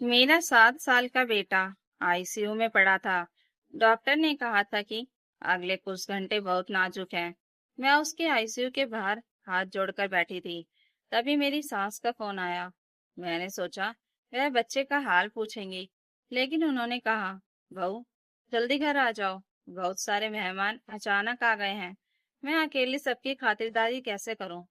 मेरा 7 साल का बेटा आईसीयू में पड़ा था। डॉक्टर ने कहा था कि अगले कुछ घंटे बहुत नाजुक हैं। मैं उसके आईसीयू के बाहर हाथ जोड़कर बैठी थी। तभी मेरी सास का फोन आया। मैंने सोचा वह बच्चे का हाल पूछेंगी, लेकिन उन्होंने कहा, बहू, जल्दी घर आ जाओ, बहुत सारे मेहमान अचानक आ गए हैं। मैं अकेले सबकी खातिरदारी कैसे करूं?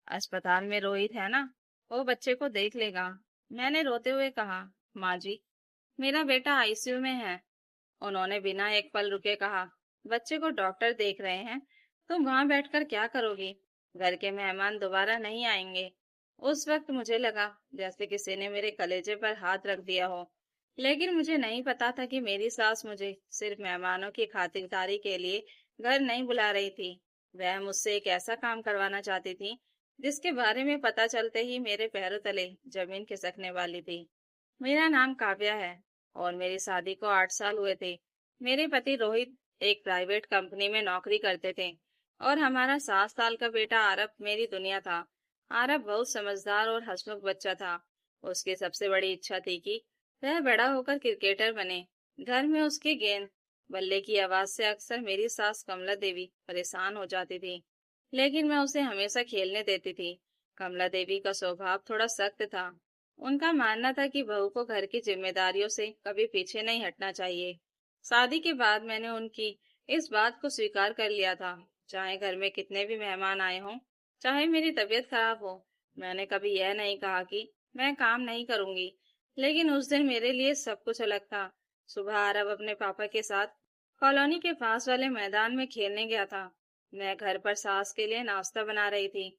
अस्पताल में रोहित है ना, वो बच्चे को देख लेगा। मैंने रोते हुए कहा, माँ जी, मेरा बेटा आईसीयू में है। उन्होंने बिना एक पल रुके कहा, बच्चे को डॉक्टर देख रहे हैं, तुम वहां बैठकर क्या करोगी? घर के मेहमान दोबारा नहीं आएंगे। उस वक्त मुझे लगा जैसे किसी ने मेरे कलेजे पर हाथ रख दिया हो। लेकिन मुझे नहीं पता था कि मेरी सास मुझे सिर्फ मेहमानों की खातिरदारी के लिए घर नहीं बुला रही थी। वह मुझसे एक ऐसा काम करवाना चाहती थी जिसके बारे में पता चलते ही मेरे पैरों तले जमीन खिसकने वाली थी। मेरा नाम काव्या है और मेरी शादी को 8 साल हुए थे। मेरे पति रोहित एक प्राइवेट कंपनी में नौकरी करते थे और हमारा 7 साल का बेटा आरव मेरी दुनिया था। आरव बहुत समझदार और हंसमुख बच्चा था। उसकी सबसे बड़ी इच्छा थी कि वह बड़ा होकर क्रिकेटर बने। घर में उसके गेंद बल्ले की आवाज से अक्सर मेरी सास कमला देवी परेशान हो जाती थी, लेकिन मैं उसे हमेशा खेलने देती थी। कमला देवी का स्वभाव थोड़ा सख्त था। उनका मानना था कि बहू को घर की जिम्मेदारियों से कभी पीछे नहीं हटना चाहिए। शादी के बाद मैंने उनकी इस बात को स्वीकार कर लिया था। चाहे घर में कितने भी मेहमान आए हों, चाहे मेरी तबीयत खराब हो, मैंने कभी यह नहीं कहा कि मैं काम नहीं करूंगी। लेकिन उस दिन मेरे लिए सब कुछ अलग था। सुबह आरव अपने पापा के साथ कॉलोनी के पास वाले मैदान में खेलने गया था। मैं घर पर सास के लिए नाश्ता बना रही थी।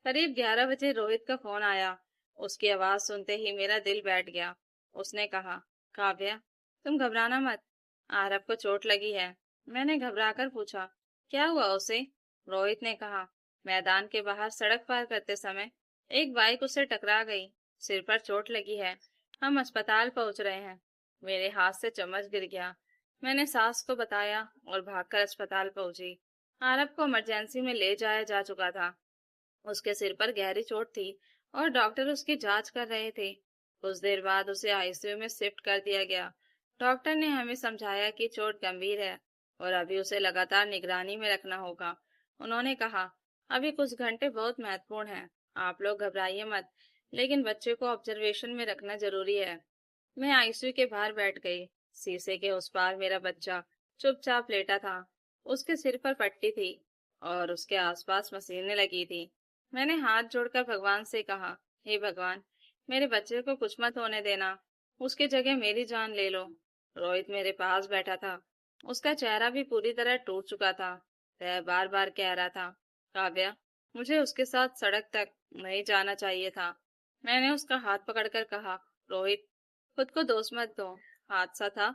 करीब 11 बजे रोहित का फोन आया। उसकी आवाज सुनते ही मेरा दिल बैठ गया। उसने कहा, काव्या, तुम घबराना मत, आरव को चोट लगी है। मैंने घबराकर पूछा, क्या हुआ उसे? रोहित ने कहा, मैदान के बाहर सड़क पार करते समय एक बाइक उसे टकरा गई, सिर पर चोट लगी है, हम अस्पताल पहुंच रहे हैं। मेरे हाथ से चम्मच गिर गया। मैंने सास को बताया और भागकर अस्पताल पहुंची। आरव को इमरजेंसी में ले जाया जा चुका था। उसके सिर पर गहरी चोट थी और डॉक्टर उसकी जांच कर रहे थे। कुछ देर बाद उसे आईसीयू में शिफ्ट कर दिया गया। डॉक्टर ने हमें समझाया कि चोट गंभीर है और अभी उसे लगातार निगरानी में रखना होगा। उन्होंने कहा, अभी कुछ घंटे बहुत महत्वपूर्ण हैं। आप लोग घबराइए मत, लेकिन बच्चे को ऑब्जर्वेशन में रखना जरूरी है। मैं आईसीयू के बाहर बैठ गई। शीशे के उस पार मेरा बच्चा चुपचाप लेटा था। उसके सिर पर पट्टी थी और उसके आसपास मशीनें लगी थी। मैंने हाथ जोड़कर भगवान से कहा, हे भगवान, मेरे बच्चे को कुछ मत होने देना, उसकी जगह मेरी जान ले लो। रोहित मेरे पास बैठा था। उसका चेहरा भी पूरी तरह टूट चुका था। वह बार बार कह रहा था, काव्या, मुझे उसके साथ सड़क तक नहीं जाना चाहिए था। मैंने उसका हाथ पकड़कर कहा, रोहित, खुद को दोष मत दो, हादसा था।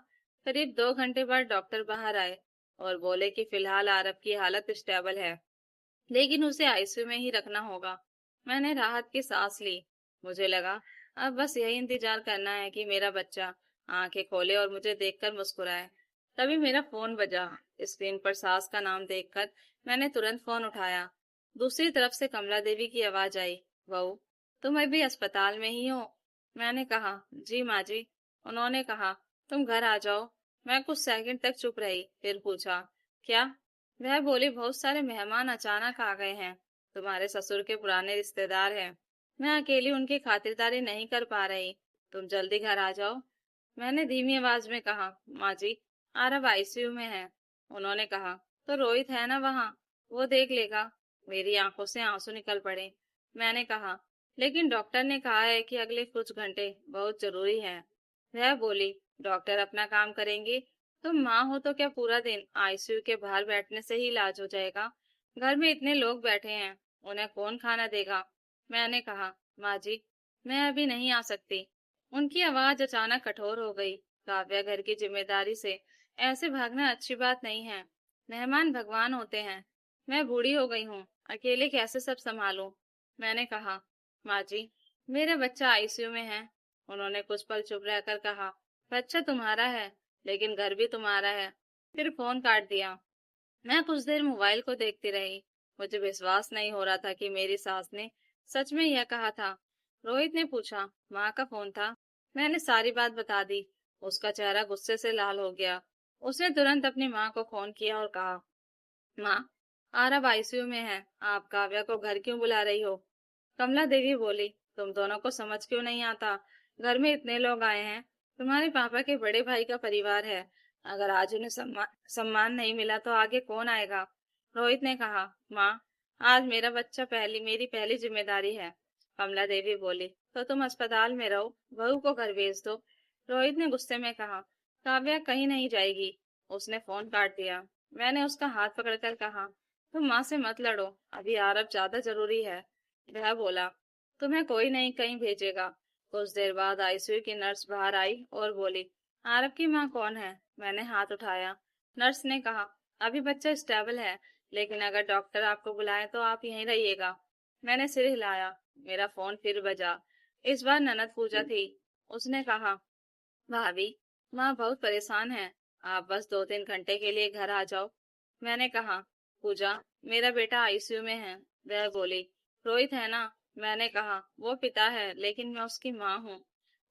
करीब 2 घंटे बाद डॉक्टर बाहर आए और बोले कि फिलहाल आरव की हालत स्टेबल है, लेकिन उसे आईसीयू में ही रखना होगा। मैंने राहत की सांस ली। मुझे लगा अब बस यही इंतजार करना है कि मेरा बच्चा आंखें खोले और मुझे देखकर मुस्कुराए। तभी मेरा फोन बजा। स्क्रीन पर सास का नाम देखकर मैंने तुरंत फोन उठाया। दूसरी तरफ से कमला देवी की आवाज आई, बहू, तुम अभी अस्पताल में ही हो? मैंने कहा, जी माँ जी। उन्होंने कहा, तुम घर आ जाओ। मैं कुछ सेकंड तक चुप रही, फिर पूछा, क्या? वह बोली, बहुत सारे मेहमान अचानक आ गए हैं, तुम्हारे ससुर के पुराने रिश्तेदार हैं। मैं अकेली उनकी खातिरदारी नहीं कर पा रही, तुम जल्दी घर आ जाओ। मैंने धीमी आवाज में कहा, माँ जी, आरव आईसीयू में है। उन्होंने कहा, तो रोहित है ना वहाँ, वो देख लेगा। मेरी आंखों से आंसू निकल पड़े। मैंने कहा, लेकिन डॉक्टर ने कहा है कि अगले कुछ घंटे बहुत जरूरी हैं। वह बोली, डॉक्टर अपना काम करेंगे, तुम माँ हो तो क्या पूरा दिन आईसीयू के बाहर बैठने से ही इलाज हो जाएगा? घर में इतने लोग बैठे हैं, उन्हें कौन खाना देगा? मैंने कहा, माँ जी, मैं अभी नहीं आ सकती। उनकी आवाज अचानक कठोर हो गई। काव्या, घर की जिम्मेदारी से ऐसे भागना अच्छी बात नहीं है। मेहमान भगवान होते हैं। मैं बूढ़ी हो गई हूँ, अकेले कैसे सब संभालूं? मैंने कहा, माँ जी, मेरा बच्चा आईसीयू में है। उन्होंने कुछ पल चुप रहकर कहा, बच्चा तुम्हारा है, लेकिन घर भी तुम्हारा है। फिर फोन काट दिया। मैं कुछ देर मोबाइल को देखती रही। मुझे विश्वास नहीं हो रहा था कि मेरी सास ने सच में यह कहा था। रोहित ने पूछा, माँ का फोन था? मैंने सारी बात बता दी। उसका चेहरा गुस्से से लाल हो गया। उसने तुरंत अपनी माँ को फोन किया और कहा, माँ, आरव आईसीयू में है। आप काव्या को घर क्यों बुला रही हो? कमला देवी बोली, तुम दोनों को समझ क्यों नहीं आता? घर में इतने लोग आए हैं। तुम्हारे पापा के बड़े भाई का परिवार है। अगर आज उन्हें सम्मान नहीं मिला तो आगे कौन आएगा? रोहित ने कहा, माँ, आज मेरा बच्चा मेरी पहली जिम्मेदारी है। कमला देवी बोली, तो तुम अस्पताल में रहो, बहू को घर भेज दो। रोहित ने गुस्से में कहा, काव्या कहीं नहीं जाएगी। उसने फोन काट दिया। मैंने उसका हाथ पकड़कर कहा, तुम माँ से मत लड़ो, अभी आरब ज्यादा जरूरी है। वह बोला, तुम्हें कोई नहीं कहीं भेजेगा। कुछ देर बाद आईसीयू की नर्स बाहर आई और बोली, आरब की माँ कौन है? मैंने हाथ उठाया। नर्स ने कहा, अभी बच्चा स्टेबल है, लेकिन अगर डॉक्टर आपको बुलाए तो आप यहीं रहिएगा। मैंने सिर हिलाया। मेरा फोन फिर बजा। इस बार ननद पूजा थी। उसने कहा, भाभी, माँ बहुत परेशान है। आप बस 2-3 घंटे के लिए घर आ जाओ। मैंने कहा, पूजा, मेरा बेटा आईसीयू में है। वह बोली, रोहित है ना? मैंने कहा, वो पिता है, लेकिन मैं उसकी माँ हूँ।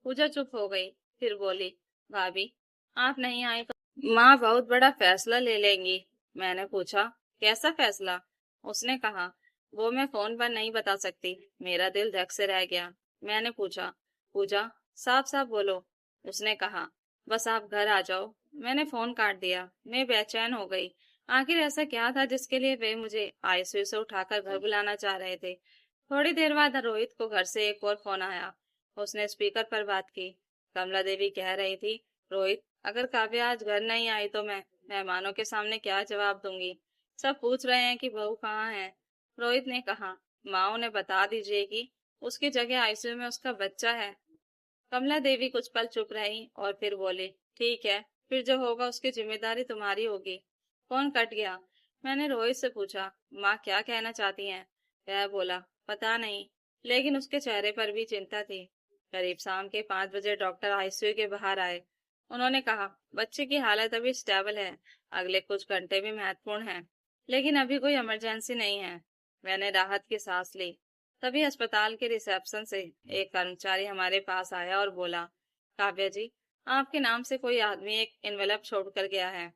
पूजा चुप हो गई। फिर बोली, भाभी, आप नहीं आई तो माँ बहुत बड़ा फैसला ले लेंगी। मैंने पूछा, कैसा फैसला? उसने कहा, वो मैं फोन पर नहीं बता सकती। मेरा दिल धक से रह गया। मैंने पूछा, पूजा, साफ साफ बोलो। उसने कहा, बस आप घर आ जाओ। मैंने फोन काट दिया। मैं बेचैन हो गई। आखिर ऐसा क्या था जिसके लिए वे मुझे आईसीयू से उठाकर घर बुलाना चाह रहे थे? थोड़ी देर बाद रोहित को घर से एक और फोन आया। उसने स्पीकर पर बात की। कमला देवी कह रही थी, रोहित, अगर काव्या आज घर नहीं आई तो मैं मेहमानों के सामने क्या जवाब दूंगी? सब पूछ रहे हैं कि बहू कहाँ है। रोहित ने कहा, माँ उन्हें बता दीजिए कि उसकी जगह आईसीयू में उसका बच्चा है। कमला देवी कुछ पल चुप रही और फिर बोली, ठीक है, फिर जो होगा उसकी जिम्मेदारी तुम्हारी होगी। फोन कट गया। मैंने रोहित से पूछा, माँ क्या कहना चाहती हैं? वह बोला, पता नहीं, लेकिन उसके चेहरे पर भी चिंता थी। करीब शाम के 5 बजे डॉक्टर आईसीयू के बाहर आए। उन्होंने कहा, बच्चे की हालत अभी स्टेबल है, अगले कुछ घंटे भी महत्वपूर्ण हैं, लेकिन अभी कोई इमरजेंसी नहीं है। मैंने राहत की सांस ली। तभी अस्पताल के रिसेप्शन से एक कर्मचारी हमारे पास आया और बोला, काव्या जी, आपके नाम से कोई आदमी एक एनवेलप छोड़कर गया है।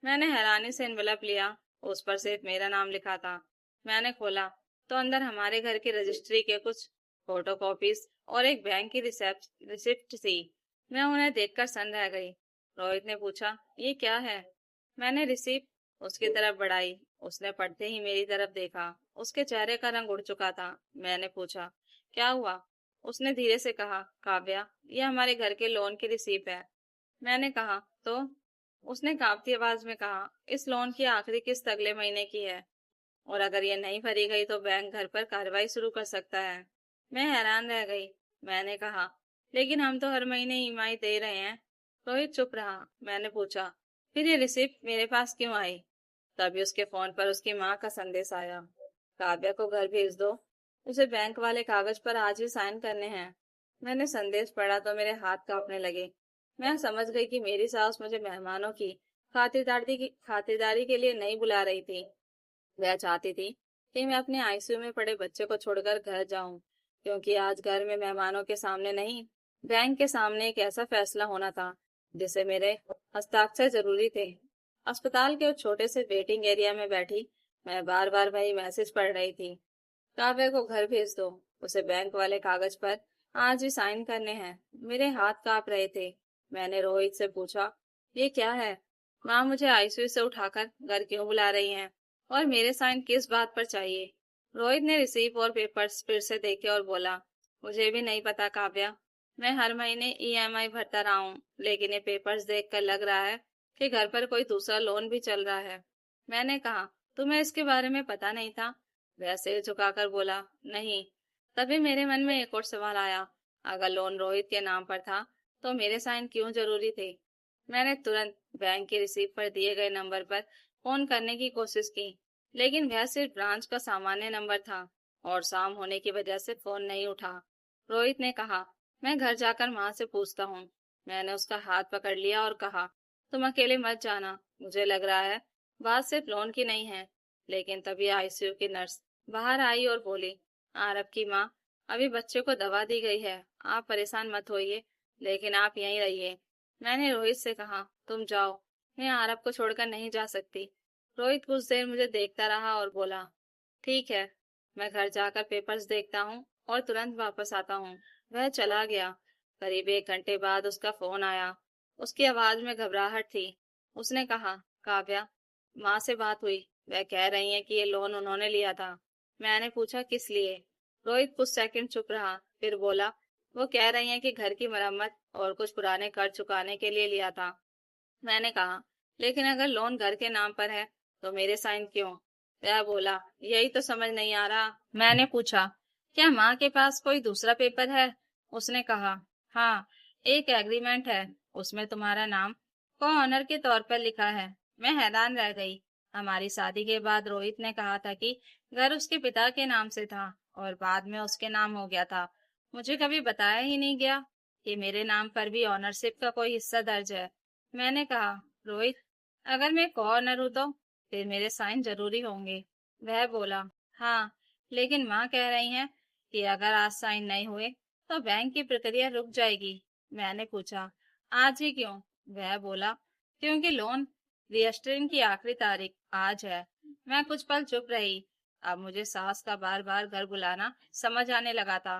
मैंने हैरानी से एनवेलप लिया। उस पर सिर्फ मेरा नाम लिखा था। मैंने खोला तो अंदर हमारे घर की रजिस्ट्री के कुछ फोटोकॉपीज और एक बैंक की रिसिप्ट थी। मैं उन्हें देखकर सन रह गई। रोहित ने पूछा, ये क्या है? मैंने रिसिप्ट उसकी तरफ बढ़ाई। उसने पढ़ते ही मेरी तरफ देखा। उसके चेहरे का रंग उड़ चुका था। मैंने पूछा, क्या हुआ? उसने धीरे से कहा, काव्या, यह हमारे घर के लोन की रिसीप्ट है। मैंने कहा, तो? उसने कांपती आवाज में कहा, इस लोन की आखिरी किस्त अगले महीने की है, और अगर ये नहीं भरी गई तो बैंक घर पर कार्रवाई शुरू कर सकता है। मैं हैरान रह गई। मैंने कहा, लेकिन हम तो हर महीने ईएमआई दे रहे हैं। रोहित चुप रहा। मैंने पूछा, फिर ये रिसिप्ट मेरे पास क्यों आई? तभी उसके फोन पर उसकी माँ का संदेश आया, काव्या को घर भेज दो, उसे बैंक वाले कागज पर आज ही साइन करने हैं। मैंने संदेश पढ़ा तो मेरे हाथ कांपने लगे। मैं समझ गई कि मेरी सास मुझे मेहमानों की खातिरदारी के लिए नहीं बुला रही थी। वह चाहती थी कि मैं अपने आईसीयू में पड़े बच्चे को छोड़कर घर जाऊं, क्योंकि आज घर में मेहमानों के सामने नहीं, बैंक के सामने एक ऐसा फैसला होना था जिसे मेरे हस्ताक्षर जरूरी थे। अस्पताल के उस छोटे से वेटिंग एरिया में बैठी मैं बार बार वही मैसेज पढ़ रही थी, काव्या को घर भेज दो, उसे बैंक वाले कागज पर आज ही साइन करने हैं। मेरे हाथ कांप रहे थे। मैंने रोहित से पूछा, ये क्या है? माँ मुझे आईसीयू से उठाकर घर क्यों बुला रही हैं? और मेरे साइन किस बात पर चाहिए? रोहित ने रिसीप और पेपर्स फिर से देखे और बोला, मुझे भी नहीं पता काव्या। मैं हर महीने ईएमआई भरता रहा हूँ, लेकिन ये पेपर्स देखकर लग रहा है कि घर पर कोई दूसरा लोन भी चल रहा है। मैंने कहा, तुम्हें इसके बारे में पता नहीं था? वह सिर झुकाकर बोला, नहीं। तभी मेरे मन में एक और सवाल आया, अगर लोन रोहित के नाम पर था तो मेरे साइन क्यों जरूरी थे? मैंने तुरंत बैंक की रिसीप्ट पर दिए गए नंबर पर फोन करने की कोशिश की, लेकिन वह सिर्फ ब्रांच का सामान्य नंबर था और शाम होने की वजह से फोन नहीं उठा। रोहित ने कहा, मैं घर जाकर माँ से पूछता हूँ। मैंने उसका हाथ पकड़ लिया और कहा, तुम अकेले मत जाना, मुझे लग रहा है बात सिर्फ लोन की नहीं है। लेकिन तभी आईसीयू की नर्स बाहर आई और बोली, आरब की माँ, अभी बच्चे को दवा दी गई है, आप परेशान मत होइए, लेकिन आप यहीं रहिए। मैंने रोहित से कहा, तुम जाओ, मैं आरव को छोड़कर नहीं जा सकती। रोहित कुछ देर मुझे देखता रहा और बोला, ठीक है, मैं घर जाकर पेपर्स देखता हूँ और तुरंत वापस आता हूँ। वह चला गया। करीब 1 घंटे बाद उसका फोन आया। उसकी आवाज में घबराहट थी। उसने कहा, काव्या, माँ से बात हुई, वह कह रही है कि ये लोन उन्होंने लिया था। मैंने पूछा, किस लिए? रोहित कुछ सेकंड चुप रहा, फिर बोला, वो कह रही हैं कि घर की मरम्मत और कुछ पुराने कर्ज चुकाने के लिए लिया था। मैंने कहा, लेकिन अगर लोन घर के नाम पर है तो मेरे साइन क्यों? वह बोला, यही तो समझ नहीं आ रहा। मैंने पूछा, क्या माँ के पास कोई दूसरा पेपर है? उसने कहा, हाँ, एक एग्रीमेंट है, उसमें तुम्हारा नाम को ऑनर के तौर पर लिखा है। मैं हैरान रह गई। हमारी शादी के बाद रोहित ने कहा था कि घर उसके पिता के नाम से था और बाद में उसके नाम हो गया था। मुझे कभी बताया ही नहीं गया कि मेरे नाम पर भी ऑनरशिप का कोई हिस्सा दर्ज है। मैंने कहा, रोहित, अगर मैं को-ऑनर हूं तो फिर मेरे साइन जरूरी होंगे। वह बोला, हाँ, लेकिन माँ कह रही हैं कि अगर आज साइन नहीं हुए तो बैंक की प्रक्रिया रुक जाएगी। मैंने पूछा, आज ही क्यों? वह बोला, क्योंकि लोन रजिस्ट्रिंग की आखिरी तारीख आज है। मैं कुछ पल चुप रही। अब मुझे सास का बार बार घर बुलाना समझ आने लगा था।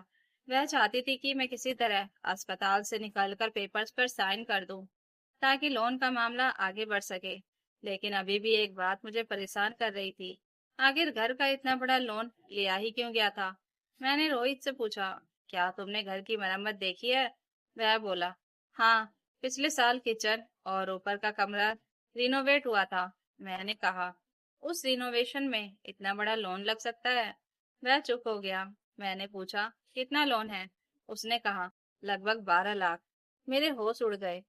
वह चाहती थी कि मैं किसी तरह अस्पताल से निकलकर पेपर्स पर साइन कर दूं ताकि लोन का मामला आगे बढ़ सके। लेकिन अभी भी एक बात मुझे परेशान कर रही थी। आखिर घर का इतना बड़ा लोन लिया ही क्यों गया था? मैंने रोहित से पूछा, क्या तुमने घर की मरम्मत देखी है? वह बोला, हाँ, पिछले साल किचन और ऊपर का कमरा रिनोवेट हुआ था। मैंने कहा, उस रिनोवेशन में इतना बड़ा लोन लग सकता है? वह चुप हो गया। मैंने पूछा, कितना लोन है? उसने कहा, लगभग 12 लाख। मेरे होश उड़ गए।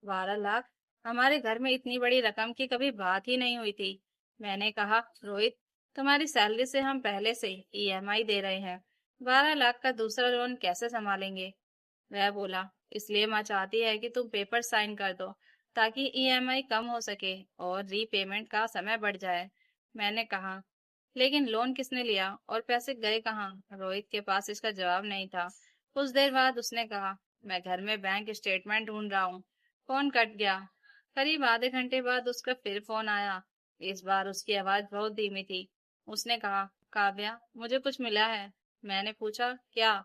12 लाख? हमारे घर में इतनी बड़ी रकम की कभी बात ही नहीं हुई थी। मैंने कहा, रोहित, तुम्हारी सैलरी से हम पहले से ईएमआई दे रहे हैं। 12 लाख का दूसरा लोन कैसे संभालेंगे? वह बोला, इसलिए माँ चाहती है कि तुम पेपर साइन कर दो ताकि ईएमआई कम हो सके और रीपेमेंट का समय बढ़ जाए। मैंने कहा, लेकिन लोन किसने लिया और पैसे गए कहाँ? रोहित के पास इसका जवाब नहीं था। कुछ देर बाद उसने कहा, मैं घर में बैंक स्टेटमेंट ढूंढ रहा हूँ। फोन कट गया। करीब आधे घंटे बाद उसका फिर फोन आया। इस बार उसकी आवाज बहुत धीमी थी। उसने कहा, काव्या, मुझे कुछ मिला है। मैंने पूछा, क्या?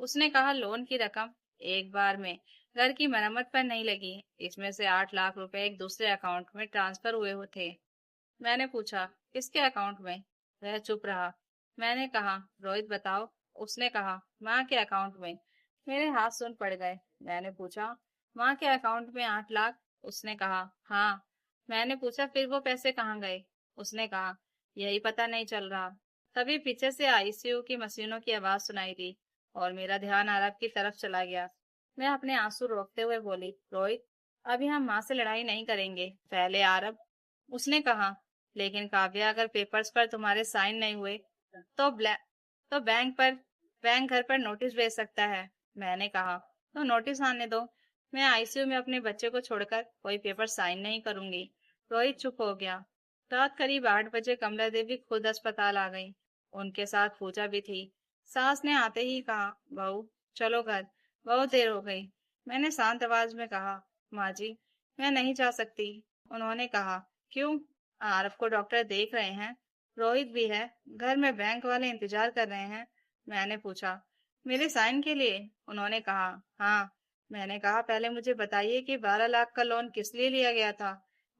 उसने कहा, लोन की रकम एक बार में घर की मरम्मत पर नहीं लगी। इसमें से 8 लाख रुपए एक दूसरे अकाउंट में ट्रांसफर हुए थे। मैंने पूछा, किसके अकाउंट में? वह चुप रहा। मैंने कहा, रोहित, बताओ। उसने कहा, माँ के अकाउंट में। मेरे हाथ सुन पड़ गए। मैंने पूछा, माँ के अकाउंट में 8 लाख? उसने कहा, हाँ। मैंने पूछा, फिर वो पैसे कहाँ गए? उसने कहा, यही पता नहीं चल रहा। तभी पीछे से आईसीयू की मशीनों की आवाज सुनाई दी और मेरा ध्यान अरब की तरफ चला गया। मैं अपने आंसू रोकते हुए बोली, रोहित, अभी हम माँ से लड़ाई नहीं करेंगे, पहले अरब। उसने कहा, लेकिन काव्या, अगर पेपर्स पर तुम्हारे साइन नहीं हुए तो तो बैंक घर पर नोटिस भेज सकता है। मैंने कहा, तो नोटिस आने दो। मैं आईसीयू में अपने बच्चे को छोड़कर कोई पेपर साइन नहीं करूंगी। रोहित चुप हो गया। रात करीब 8 बजे कमला देवी खुद अस्पताल आ गई। उनके साथ पूजा भी थी। सास ने आते ही कहा, बहू, चलो घर, बहुत देर हो गई। मैंने शांत आवाज में कहा, माँ जी, मैं नहीं जा सकती। उन्होंने कहा, क्यों? आरव को डॉक्टर देख रहे हैं, रोहित भी है, घर में बैंक वाले इंतजार कर रहे हैं। मैंने पूछा, मेरे साइन के लिए? उन्होंने कहा, हाँ। मैंने कहा, पहले मुझे बताइए कि 12 लाख का लोन किस लिए लिया गया था?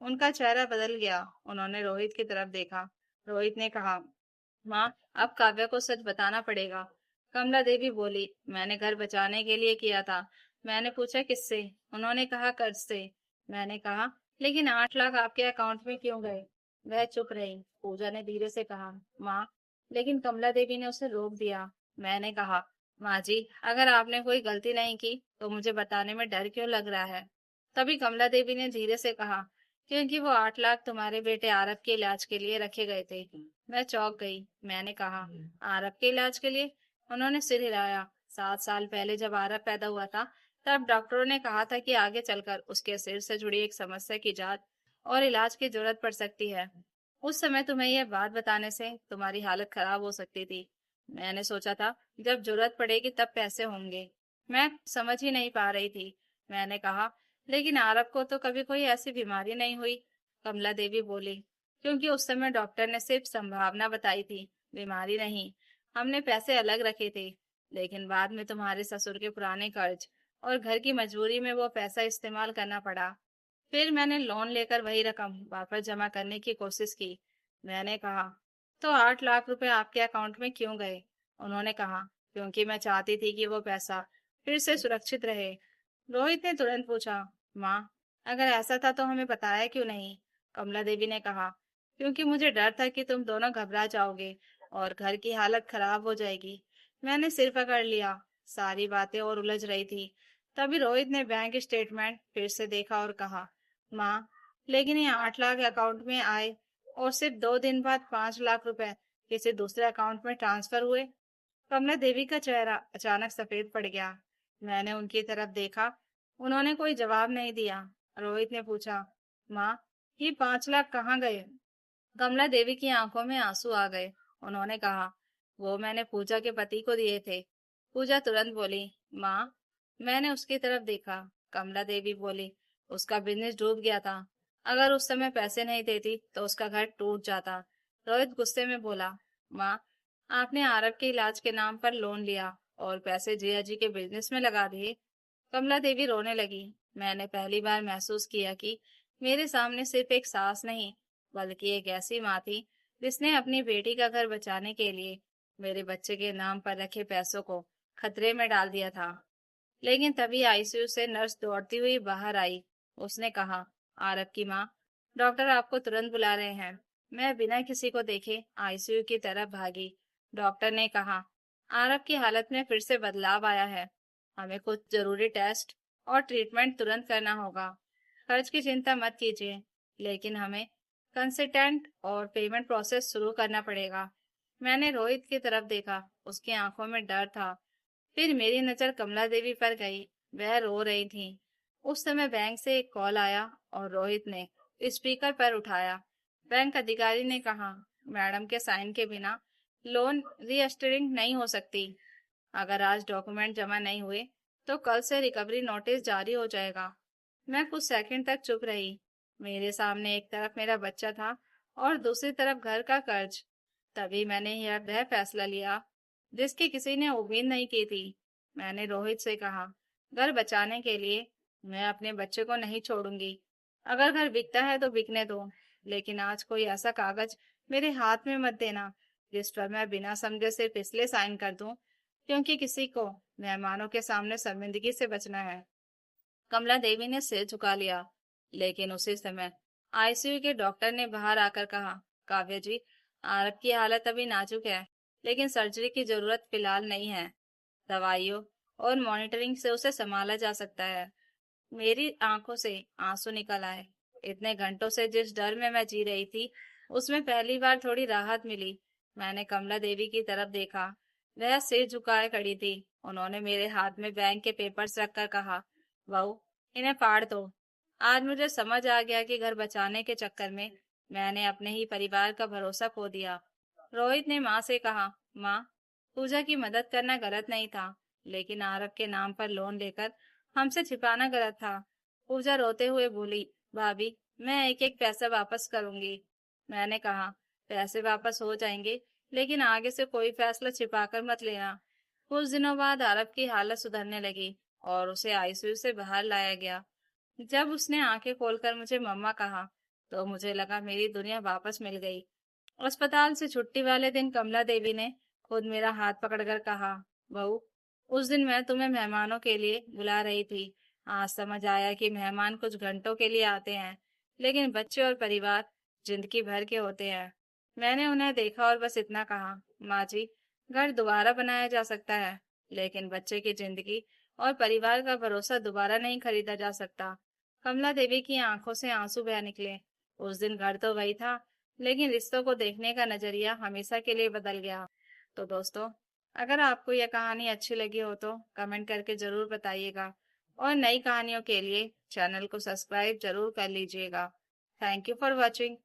उनका चेहरा बदल गया। उन्होंने रोहित की तरफ देखा। रोहित ने कहा, माँ, अब काव्या को सच बताना पड़ेगा। कमला देवी बोली, मैंने घर बचाने के लिए किया था। मैंने पूछा, किससे? उन्होंने कहा, कर्ज से। मैंने कहा, लेकिन 8 लाख आपके अकाउंट में क्यों गए? वह चुप रही। पूजा ने धीरे से कहा, माँ, लेकिन कमला देवी ने उसे रोक दिया। मैंने कहा, माँ जी, अगर आपने कोई गलती नहीं की तो मुझे बताने में डर क्यों लग रहा है? तभी कमला देवी ने धीरे से कहा, क्योंकि वो 8 लाख तुम्हारे बेटे आरव के इलाज के लिए रखे गए थे। मैं चौंक गई। मैंने कहा, आरव के इलाज के लिए? उन्होंने सिर हिलाया। 7 साल पहले जब आरव पैदा हुआ था तब डॉक्टरों ने कहा था कि आगे चलकर उसके सिर से जुड़ी एक समस्या की जांच और इलाज की जरूरत पड़ सकती है। उस समय तुम्हें यह बात बताने से तुम्हारी हालत खराब हो सकती थी। मैंने सोचा था जब जरूरत पड़ेगी तब पैसे होंगे। मैं समझ ही नहीं पा रही थी। मैंने कहा, लेकिन आरब को तो कभी कोई ऐसी बीमारी नहीं हुई। कमला देवी बोली, क्योंकि उस समय डॉक्टर ने सिर्फ संभावना बताई थी, बीमारी नहीं। हमने पैसे अलग रखे थे, लेकिन बाद में तुम्हारे ससुर के पुराने कर्ज और घर की मजबूरी में वो पैसा इस्तेमाल करना पड़ा। फिर मैंने लोन लेकर वही रकम वापस जमा करने की कोशिश की। मैंने कहा, तो 8 लाख रुपए आपके अकाउंट में क्यों गए? उन्होंने कहा, क्योंकि मैं चाहती थी कि वो पैसा फिर से सुरक्षित रहे। रोहित ने तुरंत पूछा, माँ, अगर ऐसा था तो हमें बताया क्यों नहीं? कमला देवी ने कहा, क्योंकि मुझे डर था कि तुम दोनों घबरा जाओगे और घर की हालत खराब हो जाएगी। मैंने सिर पकड़ लिया, सारी बातें और उलझ रही थी। तभी रोहित ने बैंक स्टेटमेंट फिर से देखा और कहा, माँ, लेकिन ये 8 लाख अकाउंट में आए और सिर्फ 2 दिन बाद 5 लाख रुपए किसी दूसरे अकाउंट में ट्रांसफर हुए। कमला देवी का चेहरा अचानक सफेद पड़ गया। मैंने उनकी तरफ देखा, उन्होंने कोई जवाब नहीं दिया। रोहित ने पूछा, माँ, ये 5 लाख कहाँ गए? कमला देवी की आंखों में आंसू आ गए। उन्होंने कहा, वो मैंने पूजा के पति को दिए थे। पूजा तुरंत बोली, माँ, मैंने उसकी तरफ देखा। कमला देवी बोली, उसका बिजनेस डूब गया था। अगर उस समय पैसे नहीं देती तो उसका घर टूट जाता। रोहित गुस्से में बोला, माँ, आपने आरब के इलाज के नाम पर लोन लिया और पैसे जिया जी के बिजनेस में लगा दिए। कमला देवी रोने लगी। मैंने पहली बार महसूस किया कि मेरे सामने सिर्फ एक सास नहीं, बल्कि एक ऐसी माँ थी जिसने अपनी बेटी का घर बचाने के लिए मेरे बच्चे के नाम पर रखे पैसों को खतरे में डाल दिया था। लेकिन तभी आईसीयू से नर्स दौड़ती हुई बाहर आई। उसने कहा, आरब की माँ, डॉक्टर आपको तुरंत बुला रहे हैं। मैं बिना किसी को देखे आईसीयू की तरफ भागी। डॉक्टर ने कहा, आरब की हालत में फिर से बदलाव आया है। हमें कुछ जरूरी टेस्ट और ट्रीटमेंट तुरंत करना होगा। खर्च की चिंता मत कीजिए, लेकिन हमें कंसिस्टेंट और पेमेंट प्रोसेस शुरू करना पड़ेगा। मैंने रोहित की तरफ देखा, उसकी आंखों में डर था। फिर मेरी नजर कमला देवी पर गई। वह रो रही थी। उस समय बैंक से एक कॉल आया और रोहित ने स्पीकर पर उठाया। बैंक अधिकारी ने कहा, मैडम के साइन के बिना लोन रीस्ट्रक्चरिंग नहीं हो सकती। अगर आज डॉक्यूमेंट जमा नहीं हुए तो कल से रिकवरी नोटिस जारी हो जाएगा। मैं कुछ सेकंड तक चुप रही। मेरे सामने एक तरफ मेरा बच्चा था और दूसरी तरफ घर का कर्ज। तभी मैंने यह वह फैसला लिया जिसकी किसी ने उम्मीद नहीं की थी। मैंने रोहित से कहा, घर बचाने के लिए मैं अपने बच्चे को नहीं छोड़ूंगी। अगर घर बिकता है तो बिकने दो, लेकिन आज कोई ऐसा कागज मेरे हाथ में मत देना जिस पर मैं बिना समझे सिर्फ इसलिए साइन कर दूं क्योंकि किसी को मेहमानों के सामने शर्मिंदगी से बचना है। कमला देवी ने सिर झुका लिया। लेकिन उसी समय आईसीयू के डॉक्टर ने बाहर आकर कहा, काव्या जी, आरब की हालत अभी नाजुक है, लेकिन सर्जरी की जरूरत फिलहाल नहीं है। दवाइयों और मॉनिटरिंग से उसे संभाला जा सकता है। मेरी आंखों से आंसू निकल आए। इतने घंटों से जिस डर में मैं जी रही थी, उसमें पहली बार थोड़ी राहत मिली। मैंने कमला देवी की तरफ देखा। वह सिर झुकाए खड़ी थी। उन्होंने मेरे हाथ में बैंक के पेपर्स रखकर कहा, बहू, इन्हें फाड़ दो। आज मुझे समझ आ गया कि घर बचाने के चक्कर में मैंने अपने ही परिवार का भरोसा खो दिया। रोहित ने माँ से कहा, माँ, पूजा की मदद करना गलत नहीं था, लेकिन आरब के नाम पर लोन लेकर हमसे छिपाना गलत था। पूजा रोते हुए बोली, भाभी, मैं एक एक पैसा वापस करूंगी। मैंने कहा, पैसे वापस हो जाएंगे, लेकिन आगे से कोई फैसला छिपाकर मत लेना। कुछ दिनों बाद आरब की हालत सुधरने लगी और उसे आईसीयू से बाहर लाया गया। जब उसने आंखें खोलकर मुझे मम्मा कहा, तो मुझे लगा मेरी दुनिया वापस मिल गई। अस्पताल से छुट्टी वाले दिन कमला देवी ने खुद मेरा हाथ पकड़कर कहा, बहू, उस दिन मैं तुम्हें मेहमानों के लिए बुला रही थी। आज समझ आया कि मेहमान कुछ घंटों के लिए आते हैं, लेकिन बच्चे और परिवार जिंदगी भर के होते हैं। मैंने उन्हें देखा और बस इतना कहा, माँ जी, घर दोबारा बनाया जा सकता है, लेकिन बच्चे की जिंदगी और परिवार का भरोसा दोबारा नहीं खरीदा जा सकता। कमला देवी की आंखों से आंसू बह निकले। उस दिन घर तो वही था, लेकिन रिश्तों को देखने का नजरिया हमेशा के लिए बदल गया। तो दोस्तों, अगर आपको यह कहानी अच्छी लगी हो तो कमेंट करके जरूर बताइएगा और नई कहानियों के लिए चैनल को सब्सक्राइब जरूर कर लीजिएगा। Thank you for watching.